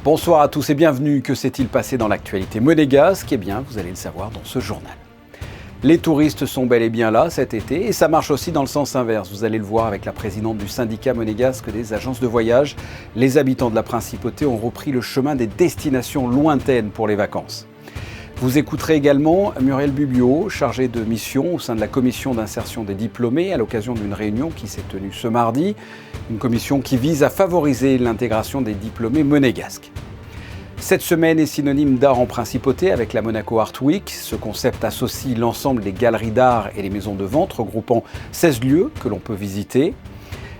Bonsoir à tous et bienvenue. Que s'est-il passé dans l'actualité monégasque? Eh bien, vous allez le savoir dans ce journal. Les touristes sont bel et bien là cet été et ça marche aussi dans le sens inverse. Vous allez le voir avec la présidente du syndicat monégasque des agences de voyage. Les habitants de la Principauté ont repris le chemin des destinations lointaines pour les vacances. Vous écouterez également Muriel Bubio, chargée de mission au sein de la commission d'insertion des diplômés à l'occasion d'une réunion qui s'est tenue ce mardi. Une commission qui vise à favoriser l'intégration des diplômés monégasques. Cette semaine est synonyme d'art en Principauté avec la Monaco Art Week. Ce concept associe l'ensemble des galeries d'art et les maisons de vente, regroupant 16 lieux que l'on peut visiter.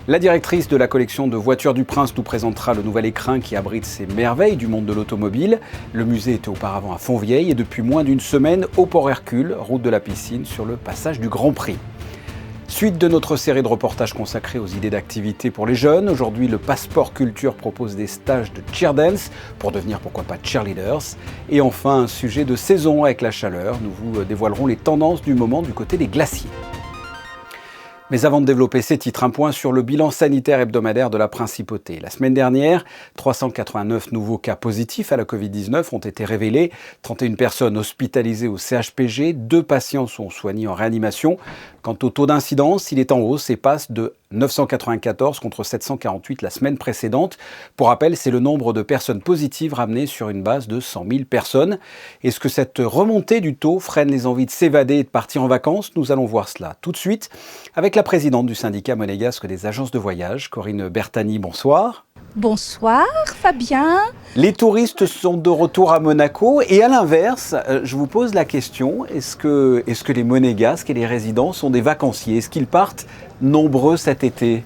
La directrice de la collection de voitures du Prince nous présentera le nouvel écrin qui abrite ces merveilles du monde de l'automobile. Le musée était auparavant à Fontvieille et depuis moins d'une semaine au Port Hercule, route de la Piscine, sur le passage du Grand Prix. Suite de notre série de reportages consacrés aux idées d'activité pour les jeunes. Aujourd'hui, le Passeport Culture propose des stages de cheer dance pour devenir pourquoi pas cheerleaders. Et enfin, un sujet de saison avec la chaleur. Nous vous dévoilerons les tendances du moment du côté des glaciers. Mais avant de développer ces titres, un point sur le bilan sanitaire hebdomadaire de la Principauté. La semaine dernière, 389 nouveaux cas positifs à la Covid-19 ont été révélés. 31 personnes hospitalisées au CHPG, 2 patients sont soignés en réanimation. Quant au taux d'incidence, il est en hausse et passe de 994 contre 748 la semaine précédente. Pour rappel, c'est le nombre de personnes positives ramenées sur une base de 100 000 personnes. Est-ce que cette remontée du taux freine les envies de s'évader et de partir en vacances? Nous allons voir cela tout de suite avec la présidente du syndicat monégasque des agences de voyage, Corinne Bertani. Bonsoir. Bonsoir Fabien. Les touristes sont de retour à Monaco et à l'inverse, je vous pose la question, est-ce que les monégasques et les résidents sont des vacanciers? Est-ce qu'ils partent nombreux cet été?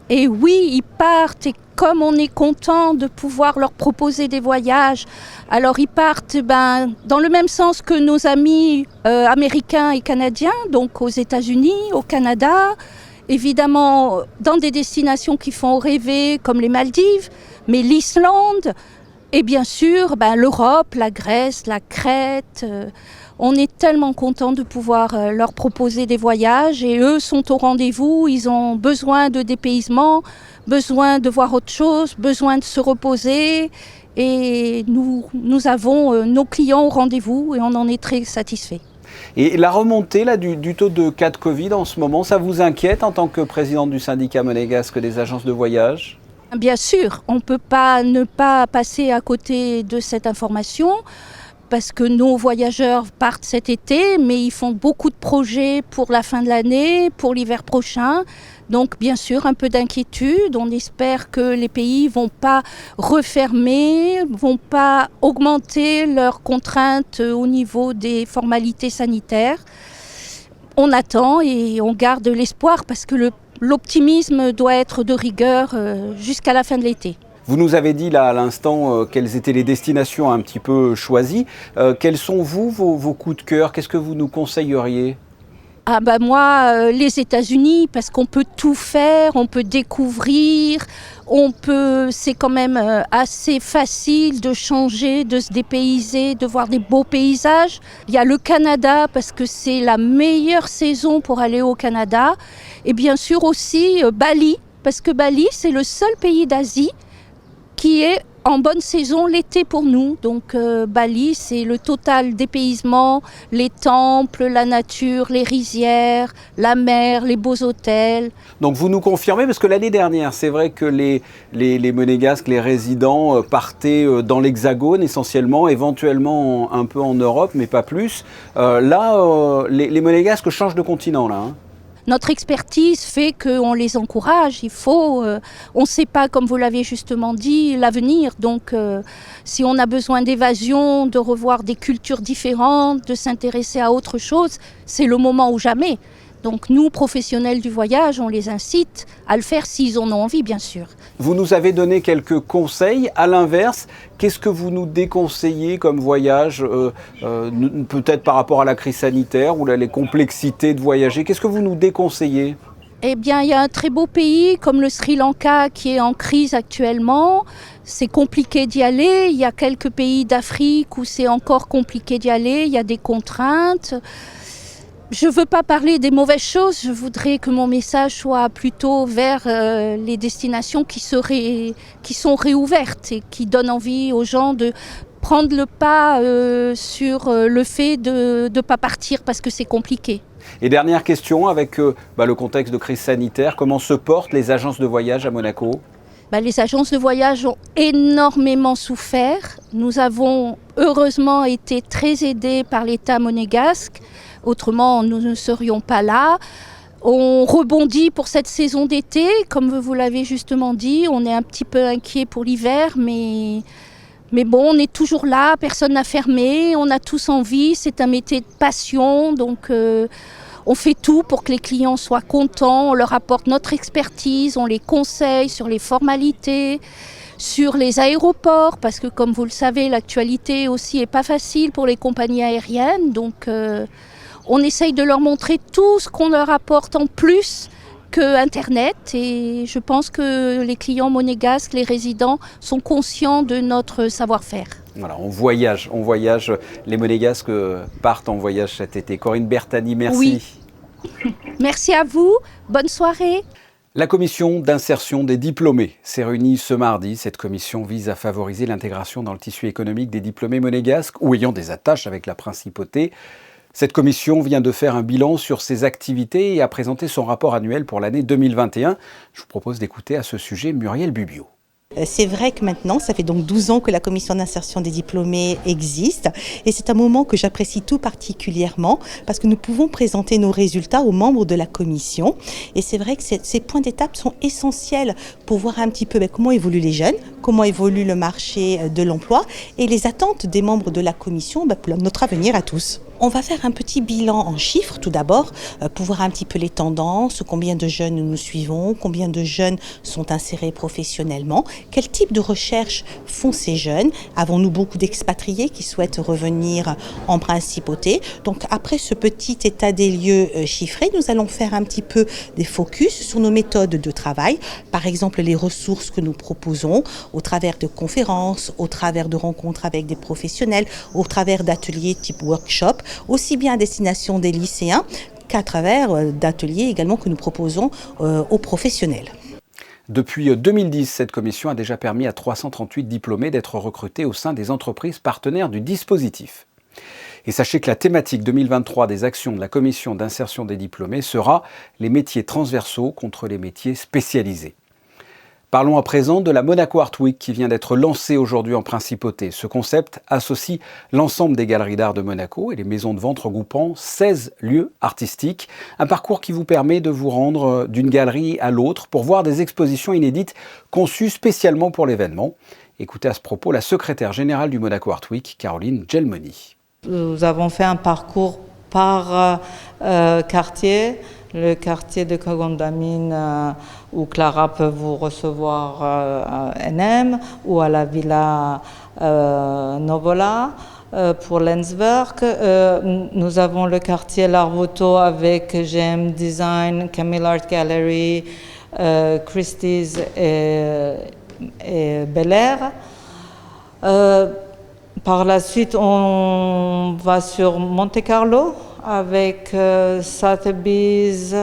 Et oui, ils partent et comme on est content de pouvoir leur proposer des voyages, alors ils partent dans le même sens que nos amis américains et canadiens, donc aux États-Unis, au Canada, évidemment dans des destinations qui font rêver comme les Maldives, mais l'Islande et bien sûr l'Europe, la Grèce, la Crète. On est tellement contents de pouvoir leur proposer des voyages et eux sont au rendez-vous, ils ont besoin de dépaysement, besoin de voir autre chose, besoin de se reposer et nous avons nos clients au rendez-vous et on en est très satisfaits. Et la remontée du taux de cas de Covid en ce moment, ça vous inquiète en tant que présidente du syndicat monégasque des agences de voyage? Bien sûr, on ne peut pas ne pas passer à côté de cette information parce que nos voyageurs partent cet été, mais ils font beaucoup de projets pour la fin de l'année, pour l'hiver prochain. Donc bien sûr, un peu d'inquiétude. On espère que les pays ne vont pas refermer, ne vont pas augmenter leurs contraintes au niveau des formalités sanitaires. On attend et on garde l'espoir parce que l'optimisme doit être de rigueur jusqu'à la fin de l'été. Vous nous avez dit là à l'instant quelles étaient les destinations un petit peu choisies. Quels sont vos coups de cœur? Qu'est-ce que vous nous conseilleriez? Moi, les États-Unis, parce qu'on peut tout faire, on peut découvrir, c'est quand même assez facile de changer, de se dépayser, de voir des beaux paysages. Il y a le Canada, parce que c'est la meilleure saison pour aller au Canada. Et bien sûr aussi Bali, parce que Bali, c'est le seul pays d'Asie qui est en bonne saison l'été pour nous. Donc Bali, c'est le total dépaysement, les temples, la nature, les rizières, la mer, les beaux hôtels. Donc vous nous confirmez, parce que l'année dernière, c'est vrai que les monégasques, les résidents partaient dans l'Hexagone essentiellement, éventuellement un peu en Europe, mais pas plus. Les monégasques changent de continent là. Hein. Notre expertise fait qu'on les encourage. On ne sait pas, comme vous l'avez justement dit, l'avenir. Donc, si on a besoin d'évasion, de revoir des cultures différentes, de s'intéresser à autre chose, c'est le moment ou jamais. Donc nous, professionnels du voyage, on les incite à le faire s'ils en ont envie, bien sûr. Vous nous avez donné quelques conseils. À l'inverse, qu'est-ce que vous nous déconseillez comme voyage, peut-être par rapport à la crise sanitaire ou les complexités de voyager? Qu'est-ce que vous nous déconseillez? Eh bien, il y a un très beau pays comme le Sri Lanka qui est en crise actuellement. C'est compliqué d'y aller. Il y a quelques pays d'Afrique où c'est encore compliqué d'y aller. Il y a des contraintes. Je ne veux pas parler des mauvaises choses, je voudrais que mon message soit plutôt vers les destinations qui sont réouvertes et qui donnent envie aux gens de prendre le pas sur le fait de ne pas partir parce que c'est compliqué. Et dernière question, avec le contexte de crise sanitaire, comment se portent les agences de voyage à Monaco ? Les agences de voyage ont énormément souffert. Nous avons heureusement été très aidés par l'État monégasque. Autrement, nous ne serions pas là. On rebondit pour cette saison d'été. Comme vous l'avez justement dit, on est un petit peu inquiet pour l'hiver, mais bon, on est toujours là, personne n'a fermé, on a tous envie, c'est un métier de passion, donc on fait tout pour que les clients soient contents, on leur apporte notre expertise, on les conseille sur les formalités, sur les aéroports, parce que comme vous le savez, l'actualité aussi n'est pas facile pour les compagnies aériennes, donc on essaye de leur montrer tout ce qu'on leur apporte en plus que Internet, et je pense que les clients monégasques, les résidents, sont conscients de notre savoir-faire. Voilà, on voyage, les monégasques partent en voyage cet été. Corinne Bertani, merci. Oui. Merci à vous, bonne soirée. La commission d'insertion des diplômés s'est réunie ce mardi. Cette commission vise à favoriser l'intégration dans le tissu économique des diplômés monégasques ou ayant des attaches avec la principauté. Cette commission vient de faire un bilan sur ses activités et a présenté son rapport annuel pour l'année 2021. Je vous propose d'écouter à ce sujet Muriel Bubio. C'est vrai que maintenant, ça fait donc 12 ans que la commission d'insertion des diplômés existe et c'est un moment que j'apprécie tout particulièrement parce que nous pouvons présenter nos résultats aux membres de la commission et c'est vrai que ces points d'étape sont essentiels pour voir un petit peu comment évoluent les jeunes, comment évolue le marché de l'emploi et les attentes des membres de la commission pour notre avenir à tous. On va faire un petit bilan en chiffres tout d'abord pour voir un petit peu les tendances, combien de jeunes nous suivons, combien de jeunes sont insérés professionnellement, quel type de recherche font ces jeunes, avons-nous beaucoup d'expatriés qui souhaitent revenir en principauté. Donc après ce petit état des lieux chiffré, nous allons faire un petit peu des focus sur nos méthodes de travail, par exemple les ressources que nous proposons au travers de conférences, au travers de rencontres avec des professionnels, au travers d'ateliers type workshop, aussi bien à destination des lycéens qu'à travers d'ateliers également que nous proposons aux professionnels. Depuis 2010, cette commission a déjà permis à 338 diplômés d'être recrutés au sein des entreprises partenaires du dispositif. Et sachez que la thématique 2023 des actions de la commission d'insertion des diplômés sera les métiers transversaux contre les métiers spécialisés. Parlons à présent de la Monaco Art Week qui vient d'être lancée aujourd'hui en principauté. Ce concept associe l'ensemble des galeries d'art de Monaco et les maisons de vente regroupant 16 lieux artistiques. Un parcours qui vous permet de vous rendre d'une galerie à l'autre pour voir des expositions inédites conçues spécialement pour l'événement. Écoutez à ce propos la secrétaire générale du Monaco Art Week, Caroline Gelmoni. Nous avons fait un parcours par quartier. Le quartier de Kogondamine où Clara peut vous recevoir à NM ou à la Villa Novola. Pour Lenswerk, nous avons le quartier Larvoto avec GM Design, Camille Art Gallery, Christie's et Bel Air. Par la suite, on va sur Monte Carlo avec Sotheby's,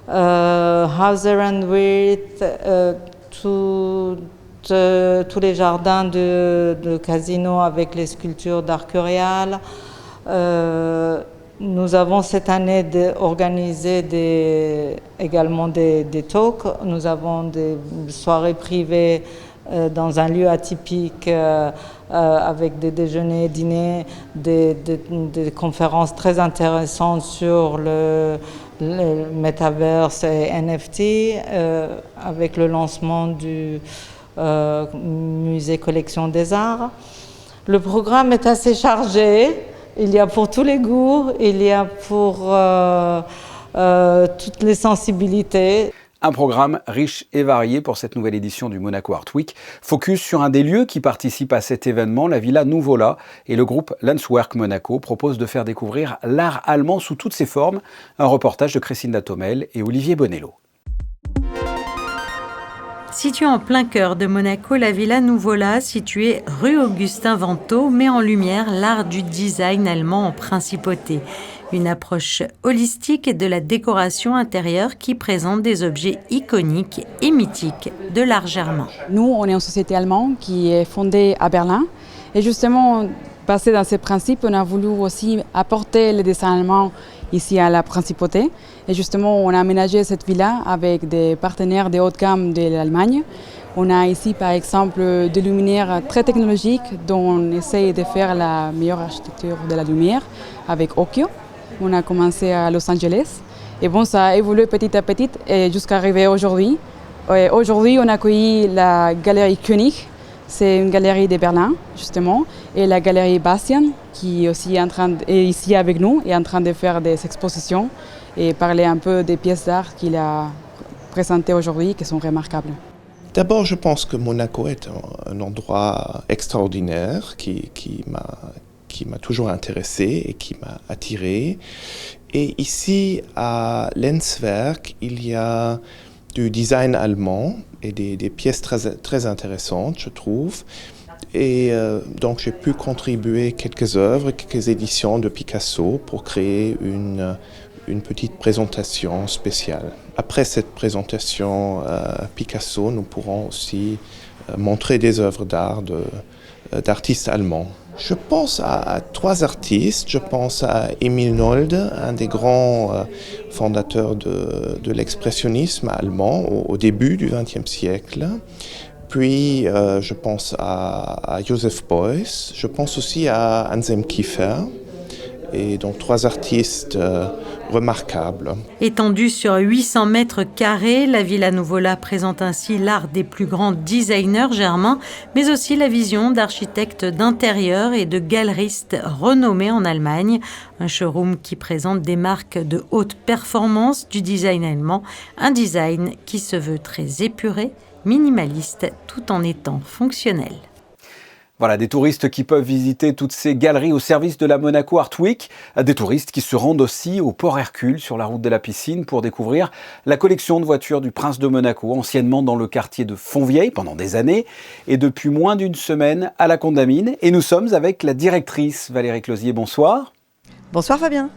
Hauser & Wirth, tous les jardins de casino avec les sculptures d'Arcurial. Nous avons cette année organisé également des talks. Nous avons des soirées privées dans un lieu atypique avec des déjeuners, dîners, des conférences très intéressantes sur le Metaverse et NFT avec le lancement du musée Collection des Arts. Le programme est assez chargé, il y a pour tous les goûts, il y a pour toutes les sensibilités. Un programme riche et varié pour cette nouvelle édition du Monaco Art Week. Focus sur un des lieux qui participent à cet événement, la Villa Nuvola, et le groupe Lenswerk Monaco propose de faire découvrir l'art allemand sous toutes ses formes. Un reportage de Crescinda Tomel et Olivier Bonello. Située en plein cœur de Monaco, la Villa Nuvola, située rue Augustin Vento, met en lumière l'art du design allemand en principauté. Une approche holistique de la décoration intérieure qui présente des objets iconiques et mythiques de l'art germain. Nous, on est une société allemande qui est fondée à Berlin. Et justement, basé dans ces principes, on a voulu aussi apporter le design allemand ici à la principauté. Et justement, on a aménagé cette villa avec des partenaires de haut de gamme de l'Allemagne. On a ici, par exemple, des luminaires très technologiques dont on essaye de faire la meilleure architecture de la lumière avec Occhio. On a commencé à Los Angeles. Et bon, ça a évolué petit à petit et jusqu'à arriver aujourd'hui. Aujourd'hui, on a accueilli la galerie König. C'est une galerie de Berlin, justement, et la galerie Bastian, qui aussi est ici avec nous, est en train de faire des expositions et parler un peu des pièces d'art qu'il a présentées aujourd'hui, qui sont remarquables. D'abord, je pense que Monaco est un endroit extraordinaire qui m'a toujours intéressé et qui m'a attiré. Et ici, à Lenzwerk, il y a du design allemand et des pièces très intéressantes, je trouve. Et donc, j'ai pu contribuer quelques œuvres, quelques éditions de Picasso pour créer une petite présentation spéciale. Après cette présentation Picasso, nous pourrons aussi montrer des œuvres d'art d'artistes allemands. Je pense à 3 artistes. Je pense à Emil Nolde, un des grands fondateurs de l'expressionnisme allemand au début du XXe siècle. Puis je pense à Joseph Beuys. Je pense aussi à Anselm Kiefer. Et donc 3 artistes remarquables. Étendue sur 800 mètres carrés, la Villa Nuvola présente ainsi l'art des plus grands designers germains, mais aussi la vision d'architectes d'intérieur et de galeristes renommés en Allemagne. Un showroom qui présente des marques de haute performance du design allemand, un design qui se veut très épuré, minimaliste, tout en étant fonctionnel. Voilà, des touristes qui peuvent visiter toutes ces galeries au service de la Monaco Art Week. Des touristes qui se rendent aussi au port Hercule sur la route de la Piscine pour découvrir la collection de voitures du Prince de Monaco, anciennement dans le quartier de Fontvieille pendant des années et depuis moins d'une semaine à la Condamine. Et nous sommes avec la directrice Valérie Closier. Bonsoir. Bonsoir Fabien.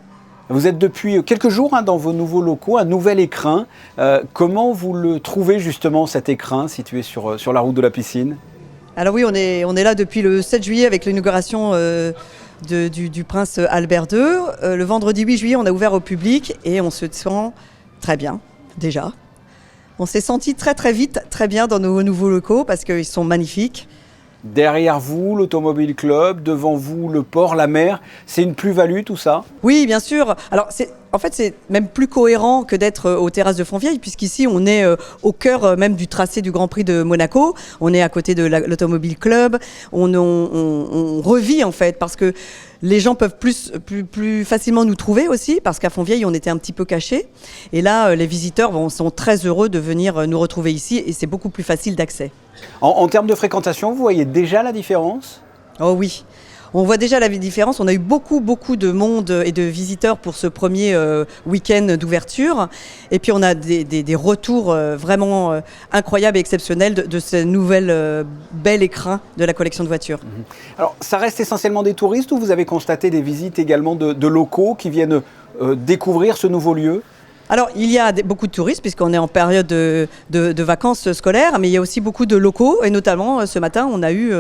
Vous êtes depuis quelques jours dans vos nouveaux locaux, un nouvel écrin. Comment vous le trouvez justement cet écrin situé sur la route de la Piscine ? Alors oui, on est là depuis le 7 juillet avec l'inauguration du prince Albert II. Le vendredi 8 juillet, on a ouvert au public et on se sent très bien, déjà. On s'est senti très très vite, très bien dans nos nouveaux locaux parce qu'ils sont magnifiques. Derrière vous, l'Automobile Club, devant vous, le port, la mer. C'est une plus-value tout ça ? Oui, bien sûr. Alors en fait, c'est même plus cohérent que d'être aux terrasses de Fontvieille, puisqu'ici, on est au cœur même du tracé du Grand Prix de Monaco. On est à côté de l'Automobile Club. On revit, en fait, parce que les gens peuvent plus facilement nous trouver aussi, parce qu'à Fontvieille, on était un petit peu cachés. Et là, les visiteurs sont très heureux de venir nous retrouver ici, et c'est beaucoup plus facile d'accès. En termes de fréquentation, vous voyez déjà la différence ? Oh oui. On voit déjà la différence. On a eu beaucoup de monde et de visiteurs pour ce premier week-end d'ouverture. Et puis on a des retours vraiment incroyables et exceptionnels de ce nouvel bel écrin de la collection de voitures. Alors ça reste essentiellement des touristes ou vous avez constaté des visites également de locaux qui viennent découvrir ce nouveau lieu ? Alors, il y a beaucoup de touristes puisqu'on est en période de vacances scolaires, mais il y a aussi beaucoup de locaux. Et notamment, ce matin, on a eu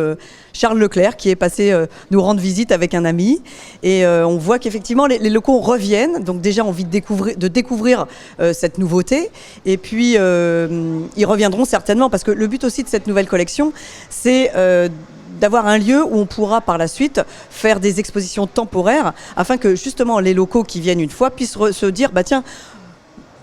Charles Leclerc qui est passé nous rendre visite avec un ami. Et on voit qu'effectivement, les locaux reviennent. Donc déjà, envie de découvrir cette nouveauté. Et puis, ils reviendront certainement parce que le but aussi de cette nouvelle collection, c'est d'avoir un lieu où on pourra par la suite faire des expositions temporaires afin que justement les locaux qui viennent une fois puissent se dire, bah tiens,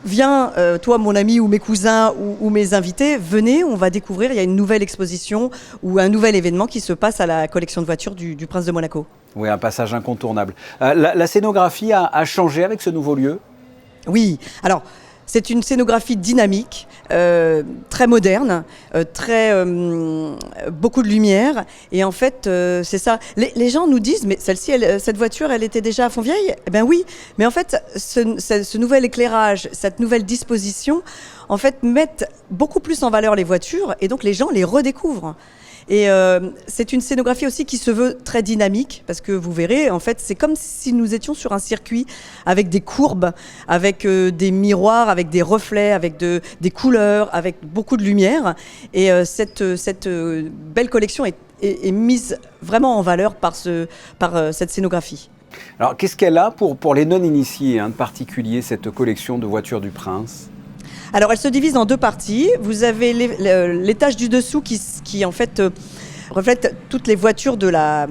viens, toi, mon ami ou mes cousins ou mes invités, venez, on va découvrir, il y a une nouvelle exposition ou un nouvel événement qui se passe à la collection de voitures du Prince de Monaco. Oui, un passage incontournable. La scénographie a changé avec ce nouveau lieu ? Oui, alors c'est une scénographie dynamique, très moderne, beaucoup de lumière. Et en fait, c'est ça. Les gens nous disent, mais cette voiture, elle était déjà à Fontvieille ? Eh bien oui, mais en fait, ce nouvel éclairage, cette nouvelle disposition, en fait, mettent beaucoup plus en valeur les voitures et donc les gens les redécouvrent. Et c'est une scénographie aussi qui se veut très dynamique, parce que vous verrez, en fait, c'est comme si nous étions sur un circuit avec des courbes, avec des miroirs, avec des reflets, avec des couleurs, avec beaucoup de lumière. Et cette belle collection est mise vraiment en valeur par cette scénographie. Alors, qu'est-ce qu'elle a pour les non-initiés, de particulier, cette collection de voitures du Prince ? Alors, elle se divise en deux parties. Vous avez l'étage du dessous qui en fait, reflète toutes les voitures de la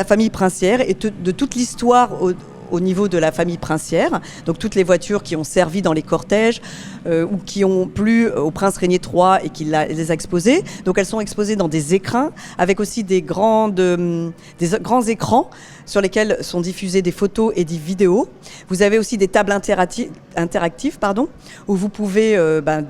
famille princière et de toute l'histoire au niveau de la famille princière. Donc, toutes les voitures qui ont servi dans les cortèges ou qui ont plu au prince Régnier III et qui les a exposées. Donc, elles sont exposées dans des écrins avec aussi des grands écrans sur lesquels sont diffusées des photos et des vidéos. Vous avez aussi des tables interactives où vous pouvez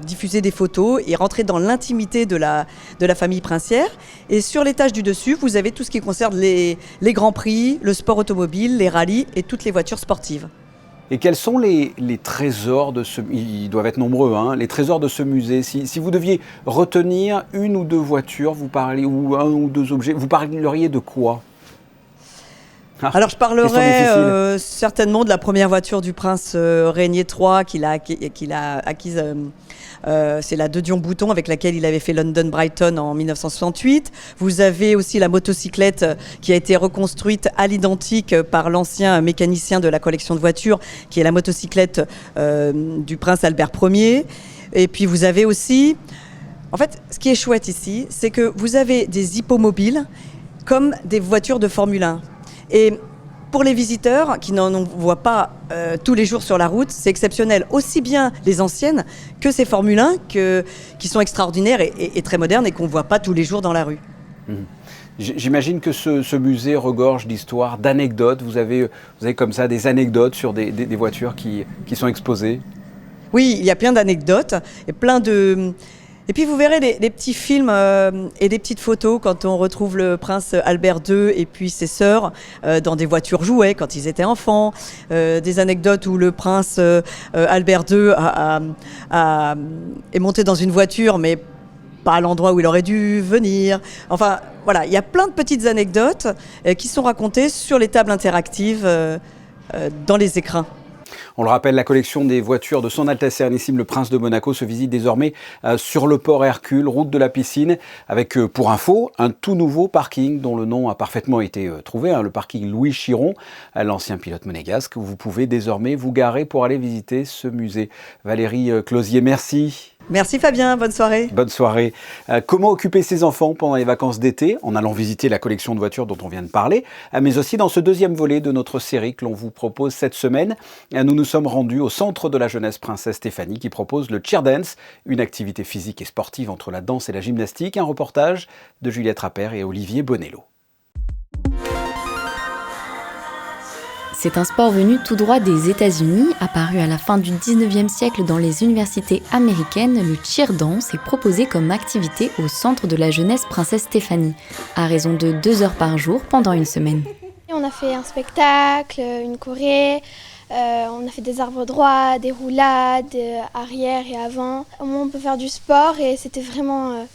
diffuser des photos et rentrer dans l'intimité de la famille princière. Et sur l'étage du dessus, vous avez tout ce qui concerne les grands prix, le sport automobile, les rallyes et toutes les voitures sportives. Et quels sont les trésors de ce... Ils doivent être nombreux, les trésors de ce musée. Si vous deviez retenir une ou deux voitures, ou un ou deux objets, vous parleriez de quoi ? Alors je parlerai certainement de la première voiture du prince Régnier III qu'il a acquise. C'est la de Dion-Bouton avec laquelle il avait fait London-Brighton en 1968. Vous avez aussi la motocyclette qui a été reconstruite à l'identique par l'ancien mécanicien de la collection de voitures, qui est la motocyclette du prince Albert Ier. Et puis vous avez aussi... En fait, ce qui est chouette ici, c'est que vous avez des hippomobiles comme des voitures de Formule 1. Et pour les visiteurs qui n'en voient pas tous les jours sur la route, c'est exceptionnel. Aussi bien les anciennes que ces Formule 1 qui sont extraordinaires et très modernes et qu'on ne voit pas tous les jours dans la rue. J'imagine que ce musée regorge d'histoires, d'anecdotes. Vous avez comme ça des anecdotes sur des voitures qui sont exposées ? Oui, il y a plein d'anecdotes et plein de... Et puis vous verrez des petits films et des petites photos quand on retrouve le prince Albert II et puis ses sœurs dans des voitures jouets quand ils étaient enfants. Des anecdotes où le prince Albert II est monté dans une voiture mais pas à l'endroit où il aurait dû venir. Enfin voilà, il y a plein de petites anecdotes qui sont racontées sur les tables interactives dans les écrins. On le rappelle, la collection des voitures de Son Altesse Sérénissime le Prince de Monaco se visite désormais sur le port Hercule, route de la Piscine, avec pour info un tout nouveau parking dont le nom a parfaitement été trouvé, le parking Louis Chiron, l'ancien pilote monégasque, où vous pouvez désormais vous garer pour aller visiter ce musée. Valérie Closier, merci. Merci Fabien, bonne soirée. Bonne soirée. Comment occuper ses enfants pendant les vacances d'été en allant visiter la collection de voitures dont on vient de parler, mais aussi dans ce deuxième volet de notre série que l'on vous propose cette semaine. Nous nous sommes rendus au Centre de la Jeunesse Princesse Stéphanie qui propose le Cheer Dance, une activité physique et sportive entre la danse et la gymnastique. Un reportage de Juliette Rappert et Olivier Bonello. C'est un sport venu tout droit des États-Unis, apparu à la fin du 19e siècle dans les universités américaines. Le cheer dance est proposé comme activité au Centre de la Jeunesse Princesse Stéphanie, à raison de 2 heures par jour pendant une semaine. On a fait un spectacle, une choré, on a fait des arbres droits, des roulades, arrière et avant. On peut faire du sport et c'était vraiment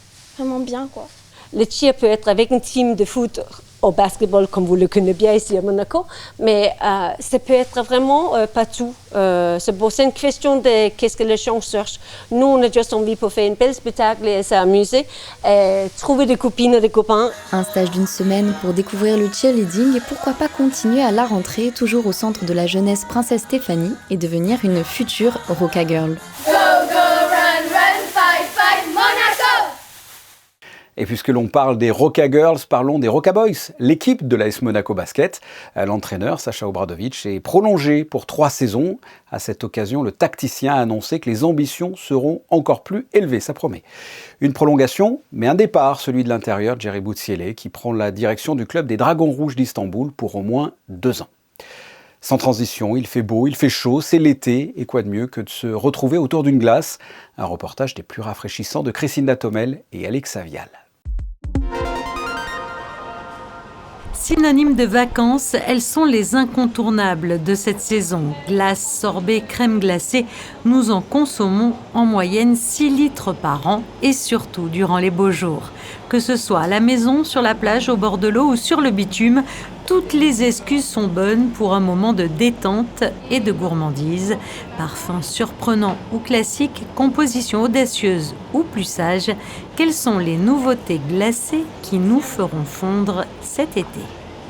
bien, quoi. Le cheer peut être avec une team de foot au basketball, comme vous le connaissez bien ici à Monaco, mais ça peut être vraiment partout. C'est une question de qu'est-ce que les gens cherchent. Nous, on a juste envie pour faire un bel spectacle et s'amuser, trouver des copines et des copains. Un stage d'une semaine pour découvrir le cheerleading et pourquoi pas continuer à la rentrée, toujours au Centre de la Jeunesse Princesse Stéphanie, et devenir une future Roca Girl. Go, go, run, run, fight, fight, Monaco! Et puisque l'on parle des Roca Girls, parlons des Roca Boys, l'équipe de l'AS Monaco Basket. L'entraîneur, Sacha Obradovic, est prolongé pour 3 saisons. À cette occasion, le tacticien a annoncé que les ambitions seront encore plus élevées, ça promet. Une prolongation, mais un départ, celui de l'intérieur, Jerry Boutsielé, qui prend la direction du club des Dragons Rouges d'Istanbul pour au moins 2 ans. Sans transition, il fait beau, il fait chaud, c'est l'été, et quoi de mieux que de se retrouver autour d'une glace. Un reportage des plus rafraîchissants de Christine Datomel et Alex Avial. Synonymes de vacances, elles sont les incontournables de cette saison. Glace, sorbet, crème glacée, nous en consommons en moyenne 6 litres par an et surtout durant les beaux jours. Que ce soit à la maison, sur la plage, au bord de l'eau ou sur le bitume, toutes les excuses sont bonnes pour un moment de détente et de gourmandise. Parfums surprenants ou classiques, compositions audacieuses ou plus sages, quelles sont les nouveautés glacées qui nous feront fondre cet été?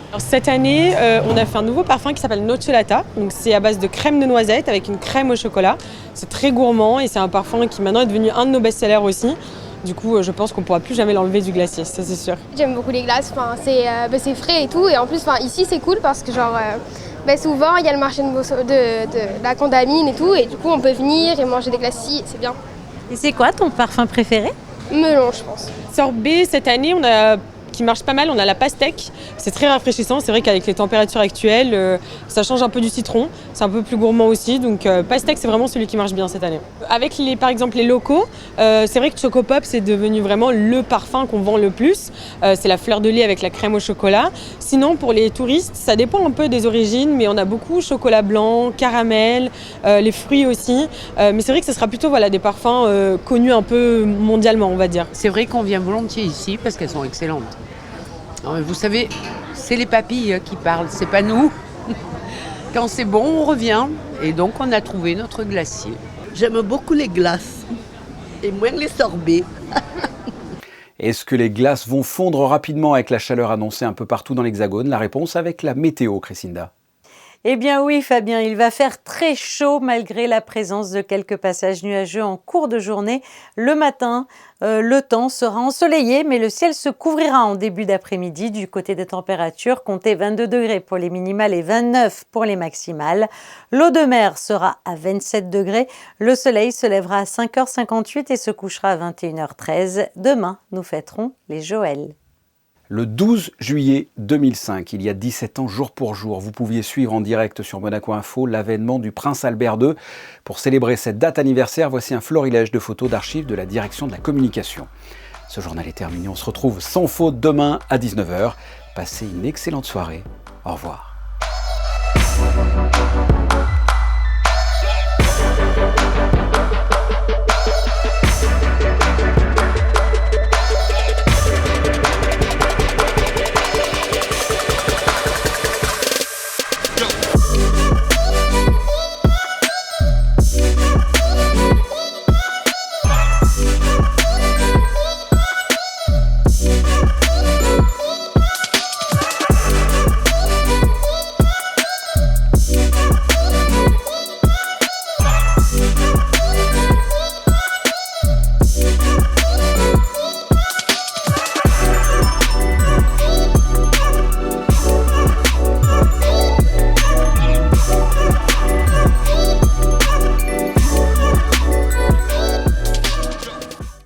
Alors, cette année, on a fait un nouveau parfum qui s'appelle Nocciolata. Donc, c'est à base de crème de noisette avec une crème au chocolat. C'est très gourmand et c'est un parfum qui maintenant est devenu un de nos best-sellers aussi. Du coup, je pense qu'on ne pourra plus jamais l'enlever du glacier, ça c'est sûr. J'aime beaucoup les glaces, c'est frais et tout. Et en plus, ici c'est cool parce que souvent il y a le marché de la Condamine et tout. Et du coup, on peut venir et manger des glaces ici, c'est bien. Et c'est quoi ton parfum préféré? Melon, je pense. Sorbet, cette année, qui marche pas mal, on a la pastèque. C'est très rafraîchissant, c'est vrai qu'avec les températures actuelles, ça change un peu du citron. C'est un peu plus gourmand aussi, donc pastèque c'est vraiment celui qui marche bien cette année. Avec par exemple les locaux, c'est vrai que Choco Pop c'est devenu vraiment le parfum qu'on vend le plus. C'est la fleur de lait avec la crème au chocolat. Sinon pour les touristes, ça dépend un peu des origines, mais on a beaucoup chocolat blanc, caramel, les fruits aussi. Mais c'est vrai que ce sera plutôt des parfums connus un peu mondialement, on va dire. C'est vrai qu'on vient volontiers ici parce qu'elles sont excellentes. Vous savez, c'est les papilles qui parlent, c'est pas nous. Quand c'est bon, on revient. Et donc, on a trouvé notre glacier. J'aime beaucoup les glaces et moins les sorbets. Est-ce que les glaces vont fondre rapidement avec la chaleur annoncée un peu partout dans l'Hexagone? La réponse avec la météo, Chrisinda. Eh bien oui Fabien, il va faire très chaud malgré la présence de quelques passages nuageux en cours de journée. Le matin, le temps sera ensoleillé, mais le ciel se couvrira en début d'après-midi. Du côté des températures, comptez 22 degrés pour les minimales et 29 pour les maximales. L'eau de mer sera à 27 degrés. Le soleil se lèvera à 5h58 et se couchera à 21h13. Demain, nous fêterons les Joëls. Le 12 juillet 2005, il y a 17 ans jour pour jour, vous pouviez suivre en direct sur Monaco Info l'avènement du prince Albert II. Pour célébrer cette date anniversaire, voici un florilège de photos d'archives de la direction de la communication. Ce journal est terminé, on se retrouve sans faute demain à 19h. Passez une excellente soirée, au revoir.